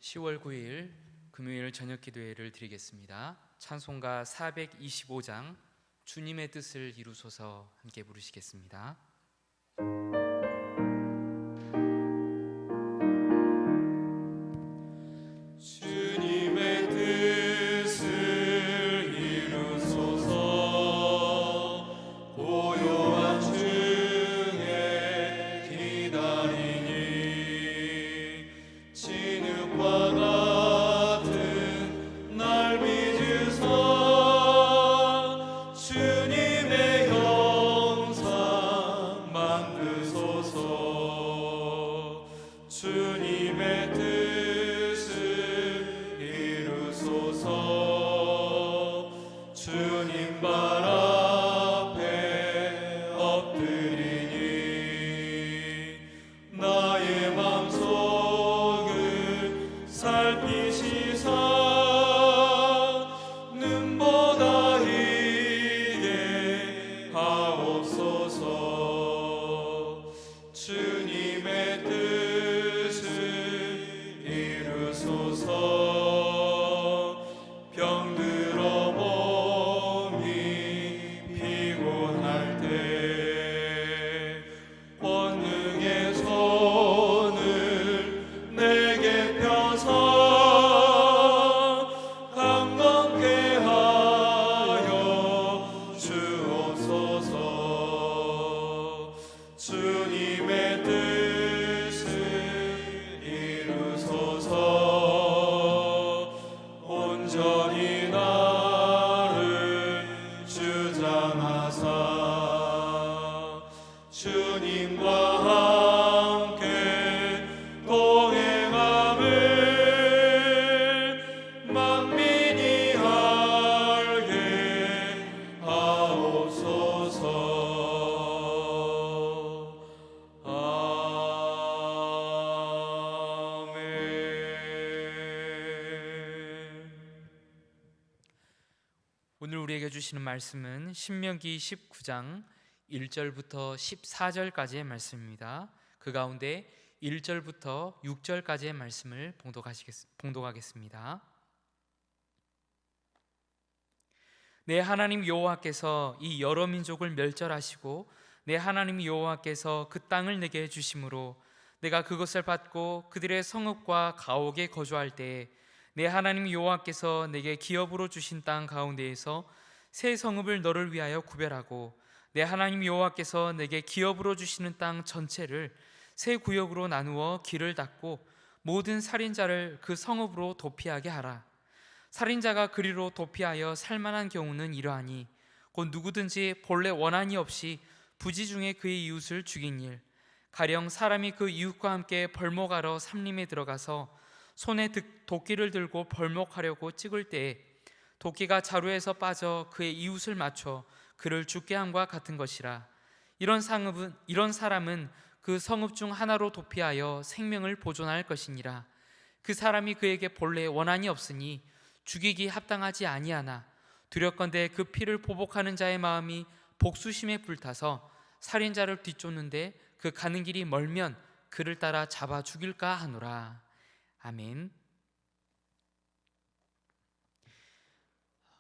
10월 9일 금요일 저녁 기도회를 드리겠습니다. 찬송가 425장 주님의 뜻을 이루소서 함께 부르시겠습니다. 주님의 뜻을 이루소서. 고요한 중에 기다리니 진흙과 같은 날 빚으사 주님의 형상 만드소서. 주님의 뜻을 이루소서. 주님 발 앞에 엎드리니 나의 맘속을 살피시사 눈보다 희게 하옵소서. 주님의 뜻을 이루소서. 병들어 몸이 피곤할 때 권능의 손을 내게 펴서 강건케 하여 주옵소서. 주님의 뜻을 이루소서. 온전히 나를 주장하사 주님과 함께 동행함을 만민이 알게 하옵소서. 오늘 우리에게 주시는 말씀은 신명기 19장 1절부터 14절까지의 말씀입니다. 그 가운데 1절부터 6절까지의 말씀을 봉독하겠습니다. 내 하나님 여호와께서 이 여러 민족을 멸절하시고 내 하나님 여호와께서 그 땅을 내게 주심으로 내가 그것을 받고 그들의 성읍과 가옥에 거주할 때에 내 하나님 여호와께서 내게 기업으로 주신 땅 가운데에서 새 성읍을 너를 위하여 구별하고 내 하나님 여호와께서 내게 기업으로 주시는 땅 전체를 새 구역으로 나누어 길을 닫고 모든 살인자를 그 성읍으로 도피하게 하라. 살인자가 그리로 도피하여 살만한 경우는 이러하니 곧 누구든지 본래 원한이 없이 부지 중에 그의 이웃을 죽인 일, 가령 사람이 그 이웃과 함께 벌목하러 삼림에 들어가서 손에 도끼를 들고 벌목하려고 찍을 때에 도끼가 자루에서 빠져 그의 이웃을 맞춰 그를 죽게 함과 같은 것이라. 이런 사람은 그 성읍 중 하나로 도피하여 생명을 보존할 것이니라. 그 사람이 그에게 본래 원한이 없으니 죽이기 합당하지 아니하나 두렵건대 그 피를 보복하는 자의 마음이 복수심에 불타서 살인자를 뒤쫓는데 그 가는 길이 멀면 그를 따라 잡아 죽일까 하노라. 아멘.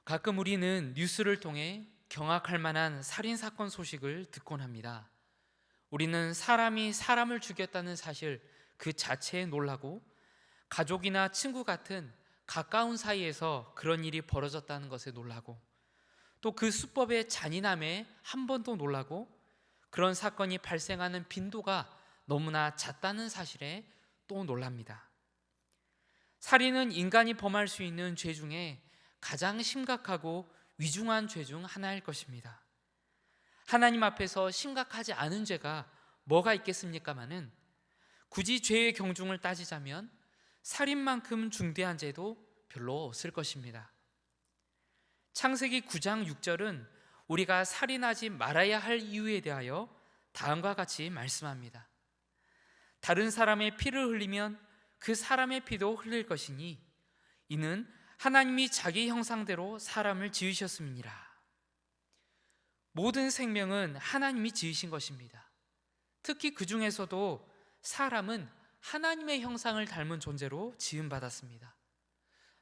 가끔 우리는 뉴스를 통해 경악할 만한 살인사건 소식을 듣곤 합니다. 우리는 사람이 사람을 죽였다는 사실 그 자체에 놀라고 가족이나 친구 같은 가까운 사이에서 그런 일이 벌어졌다는 것에 놀라고 또 그 수법의 잔인함에 한 번 더 놀라고 그런 사건이 발생하는 빈도가 너무나 잦다는 사실에 또 놀랍니다. 살인은 인간이 범할 수 있는 죄 중에 가장 심각하고 위중한 죄 중 하나일 것입니다. 하나님 앞에서 심각하지 않은 죄가 뭐가 있겠습니까마는 굳이 죄의 경중을 따지자면 살인만큼 중대한 죄도 별로 없을 것입니다. 창세기 9장 6절은 우리가 살인하지 말아야 할 이유에 대하여 다음과 같이 말씀합니다. 다른 사람의 피를 흘리면 그 사람의 피도 흘릴 것이니 이는 하나님이 자기 형상대로 사람을 지으셨음이니라. 모든 생명은 하나님이 지으신 것입니다. 특히 그 중에서도 사람은 하나님의 형상을 닮은 존재로 지음받았습니다.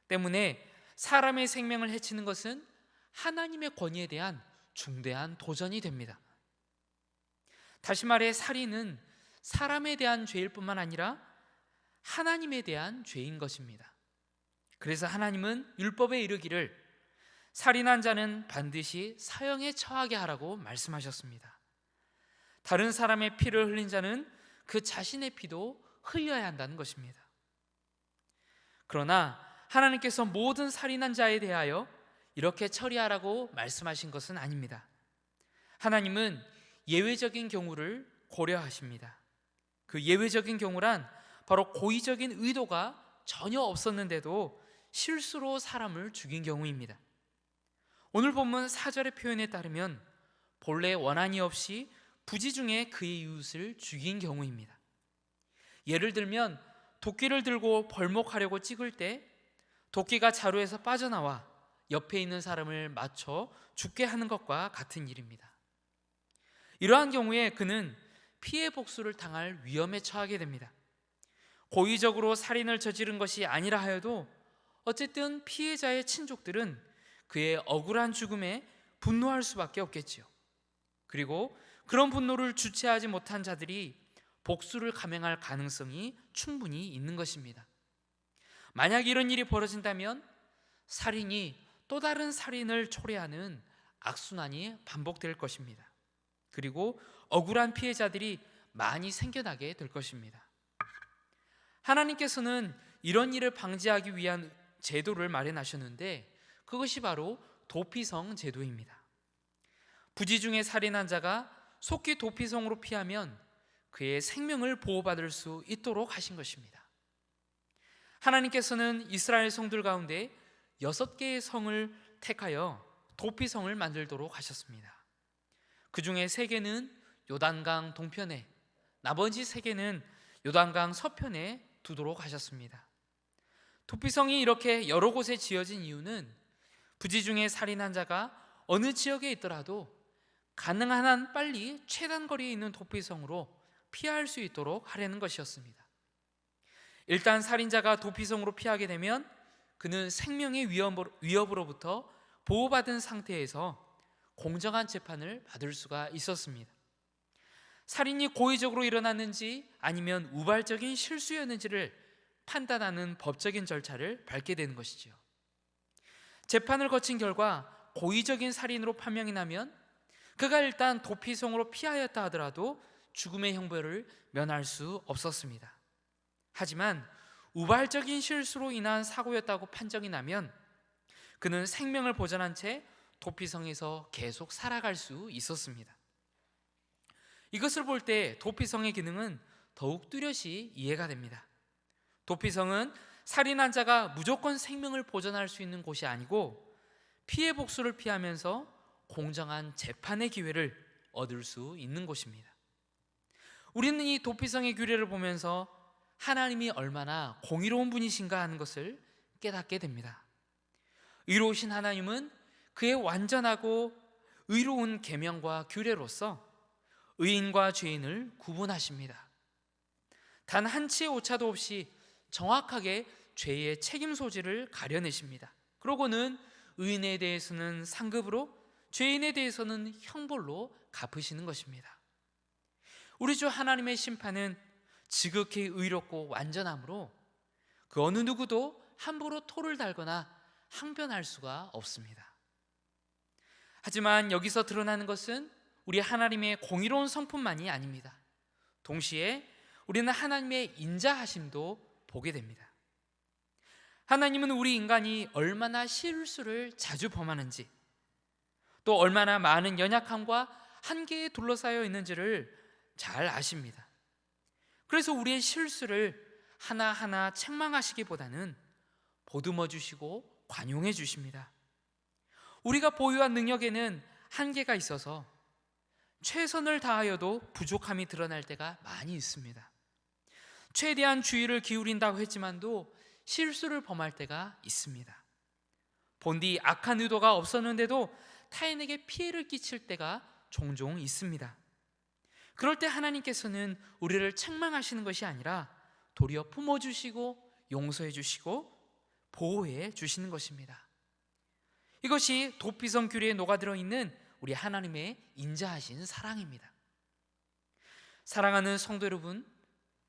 때문에 사람의 생명을 해치는 것은 하나님의 권위에 대한 중대한 도전이 됩니다. 다시 말해 살인은 사람에 대한 죄일 뿐만 아니라 하나님에 대한 죄인 것입니다. 그래서 하나님은 율법에 이르기를 살인한 자는 반드시 사형에 처하게 하라고 말씀하셨습니다. 다른 사람의 피를 흘린 자는 그 자신의 피도 흘려야 한다는 것입니다. 그러나 하나님께서 모든 살인한 자에 대하여 이렇게 처리하라고 말씀하신 것은 아닙니다. 하나님은 예외적인 경우를 고려하십니다. 그 예외적인 경우란 바로 고의적인 의도가 전혀 없었는데도 실수로 사람을 죽인 경우입니다. 오늘 본문 4절의 표현에 따르면 본래 원한이 없이 부지 중에 그의 이웃을 죽인 경우입니다. 예를 들면 도끼를 들고 벌목하려고 찍을 때 도끼가 자루에서 빠져나와 옆에 있는 사람을 맞춰 죽게 하는 것과 같은 일입니다. 이러한 경우에 그는 피해 복수를 당할 위험에 처하게 됩니다. 고의적으로 살인을 저지른 것이 아니라 하여도 어쨌든 피해자의 친족들은 그의 억울한 죽음에 분노할 수밖에 없겠지요. 그리고 그런 분노를 주체하지 못한 자들이 복수를 감행할 가능성이 충분히 있는 것입니다. 만약 이런 일이 벌어진다면 살인이 또 다른 살인을 초래하는 악순환이 반복될 것입니다. 그리고 억울한 피해자들이 많이 생겨나게 될 것입니다. 하나님께서는 이런 일을 방지하기 위한 제도를 마련하셨는데 그것이 바로 도피성 제도입니다. 부지 중에 살인한 자가 속히 도피성으로 피하면 그의 생명을 보호받을 수 있도록 하신 것입니다. 하나님께서는 이스라엘 성들 가운데 6개의 성을 택하여 도피성을 만들도록 하셨습니다. 그 중에 3개는 요단강 동편에, 나머지 3개는 요단강 서편에 두도록 하셨습니다. 도피성이 이렇게 여러 곳에 지어진 이유는 부지 중에 살인한 자가 어느 지역에 있더라도 가능한 한 빨리 최단 거리에 있는 도피성으로 피할 수 있도록 하려는 것이었습니다. 일단 살인자가 도피성으로 피하게 되면 그는 생명의 위협으로부터 보호받은 상태에서 공정한 재판을 받을 수가 있었습니다. 살인이 고의적으로 일어났는지 아니면 우발적인 실수였는지를 판단하는 법적인 절차를 밟게 되는 것이지요. 재판을 거친 결과 고의적인 살인으로 판명이 나면 그가 일단 도피성으로 피하였다 하더라도 죽음의 형벌을 면할 수 없었습니다. 하지만 우발적인 실수로 인한 사고였다고 판정이 나면 그는 생명을 보존한 채 도피성에서 계속 살아갈 수 있었습니다. 이것을 볼 때 도피성의 기능은 더욱 뚜렷이 이해가 됩니다. 도피성은 살인한 자가 무조건 생명을 보존할 수 있는 곳이 아니고 피해 복수를 피하면서 공정한 재판의 기회를 얻을 수 있는 곳입니다. 우리는 이 도피성의 규례를 보면서 하나님이 얼마나 공의로운 분이신가 하는 것을 깨닫게 됩니다. 의로우신 하나님은 그의 완전하고 의로운 계명과 규례로서 의인과 죄인을 구분하십니다. 단 한 치의 오차도 없이 정확하게 죄의 책임 소지를 가려내십니다. 그러고는 의인에 대해서는 상급으로, 죄인에 대해서는 형벌로 갚으시는 것입니다. 우리 주 하나님의 심판은 지극히 의롭고 완전하므로 그 어느 누구도 함부로 토를 달거나 항변할 수가 없습니다. 하지만 여기서 드러나는 것은 우리 하나님의 공의로운 성품만이 아닙니다. 동시에 우리는 하나님의 인자하심도 보게 됩니다. 하나님은 우리 인간이 얼마나 실수를 자주 범하는지, 또 얼마나 많은 연약함과 한계에 둘러싸여 있는지를 잘 아십니다. 그래서 우리의 실수를 하나하나 책망하시기보다는 보듬어 주시고 관용해 주십니다. 우리가 보유한 능력에는 한계가 있어서 최선을 다하여도 부족함이 드러날 때가 많이 있습니다. 최대한 주의를 기울인다고 했지만도 실수를 범할 때가 있습니다. 본디 악한 의도가 없었는데도 타인에게 피해를 끼칠 때가 종종 있습니다. 그럴 때 하나님께서는 우리를 책망하시는 것이 아니라 도리어 품어주시고 용서해주시고 보호해주시는 것입니다. 이것이 도피성 규례에 녹아들어 있는 우리 하나님의 인자하신 사랑입니다. 사랑하는 성도 여러분,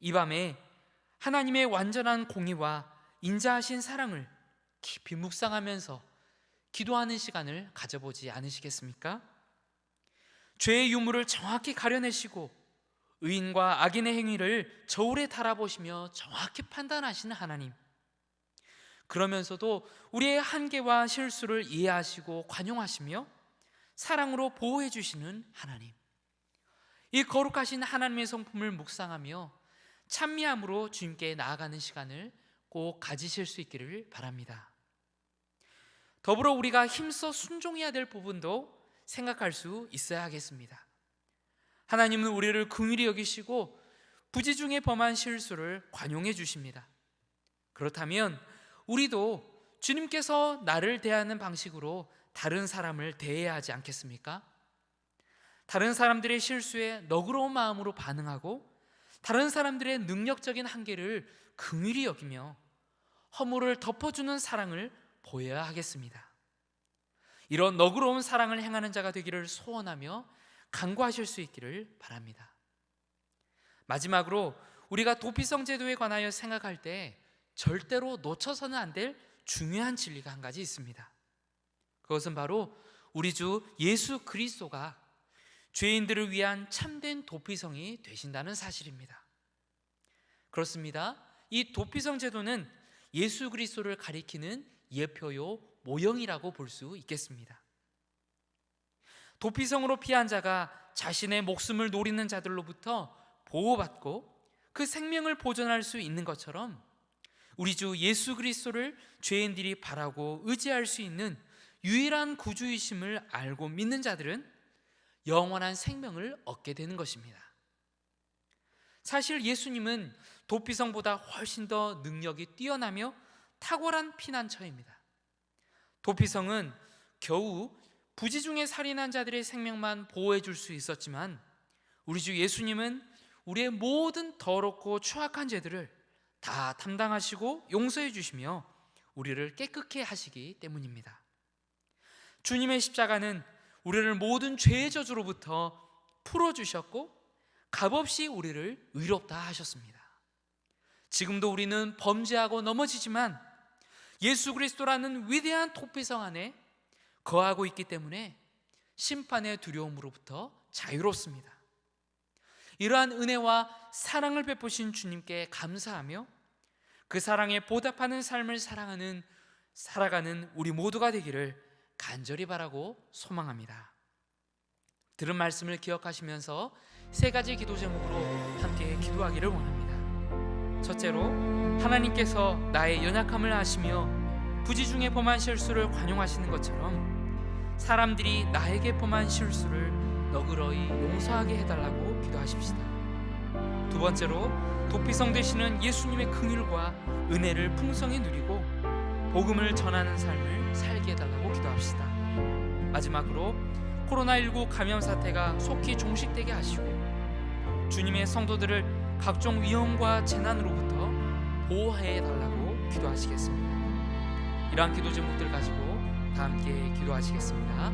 이 밤에 하나님의 완전한 공의와 인자하신 사랑을 깊이 묵상하면서 기도하는 시간을 가져보지 않으시겠습니까? 죄의 유무를 정확히 가려내시고 의인과 악인의 행위를 저울에 달아보시며 정확히 판단하시는 하나님, 그러면서도 우리의 한계와 실수를 이해하시고 관용하시며 사랑으로 보호해 주시는 하나님, 이 거룩하신 하나님의 성품을 묵상하며 찬미함으로 주님께 나아가는 시간을 꼭 가지실 수 있기를 바랍니다. 더불어 우리가 힘써 순종해야 될 부분도 생각할 수 있어야 하겠습니다. 하나님은 우리를 긍휼히 여기시고 부지 중에 범한 실수를 관용해 주십니다. 그렇다면 우리도 주님께서 나를 대하는 방식으로 다른 사람을 대해야 하지 않겠습니까? 다른 사람들의 실수에 너그러운 마음으로 반응하고 다른 사람들의 능력적인 한계를 긍휼히 여기며 허물을 덮어주는 사랑을 보여야 하겠습니다. 이런 너그러운 사랑을 행하는 자가 되기를 소원하며 간구하실 수 있기를 바랍니다. 마지막으로 우리가 도피성 제도에 관하여 생각할 때 절대로 놓쳐서는 안 될 중요한 진리가 한 가지 있습니다. 그것은 바로 우리 주 예수 그리스도가 죄인들을 위한 참된 도피성이 되신다는 사실입니다. 그렇습니다. 이 도피성 제도는 예수 그리스도를 가리키는 예표요 모형이라고 볼 수 있겠습니다. 도피성으로 피한 자가 자신의 목숨을 노리는 자들로부터 보호받고 그 생명을 보존할 수 있는 것처럼 우리 주 예수 그리스도를 죄인들이 바라고 의지할 수 있는 유일한 구주이심을 알고 믿는 자들은 영원한 생명을 얻게 되는 것입니다. 사실 예수님은 도피성보다 훨씬 더 능력이 뛰어나며 탁월한 피난처입니다. 도피성은 겨우 부지 중에 살인한 자들의 생명만 보호해 줄 수 있었지만 우리 주 예수님은 우리의 모든 더럽고 추악한 죄들을 다 담당하시고 용서해 주시며 우리를 깨끗게 하시기 때문입니다. 주님의 십자가는 우리를 모든 죄의 저주로부터 풀어주셨고 값없이 우리를 의롭다 하셨습니다. 지금도 우리는 범죄하고 넘어지지만 예수 그리스도라는 위대한 도피성 안에 거하고 있기 때문에 심판의 두려움으로부터 자유롭습니다. 이러한 은혜와 사랑을 베푸신 주님께 감사하며 그 사랑에 보답하는 삶을 살아가는 우리 모두가 되기를 간절히 바라고 소망합니다. 들은 말씀을 기억하시면서 세 가지 기도 제목으로 함께 기도하기를 원합니다. 첫째로, 하나님께서 나의 연약함을 아시며 부지 중에 범한 실수를 관용하시는 것처럼 사람들이 나에게 범한 실수를 너그러이 용서하게 해달라고 기도하십시다. 두 번째로, 도피성 되시는 예수님의 긍휼과 은혜를 풍성히 누리고 복음을 전하는 삶을 살게 해달라고 기도합시다. 마지막으로, 코로나19 감염 사태가 속히 종식되게 하시고 주님의 성도들을 각종 위험과 재난으로부터 보호해 달라고 기도하시겠습니다. 이러한 기도 제목들 가지고 다 함께 기도하시겠습니다.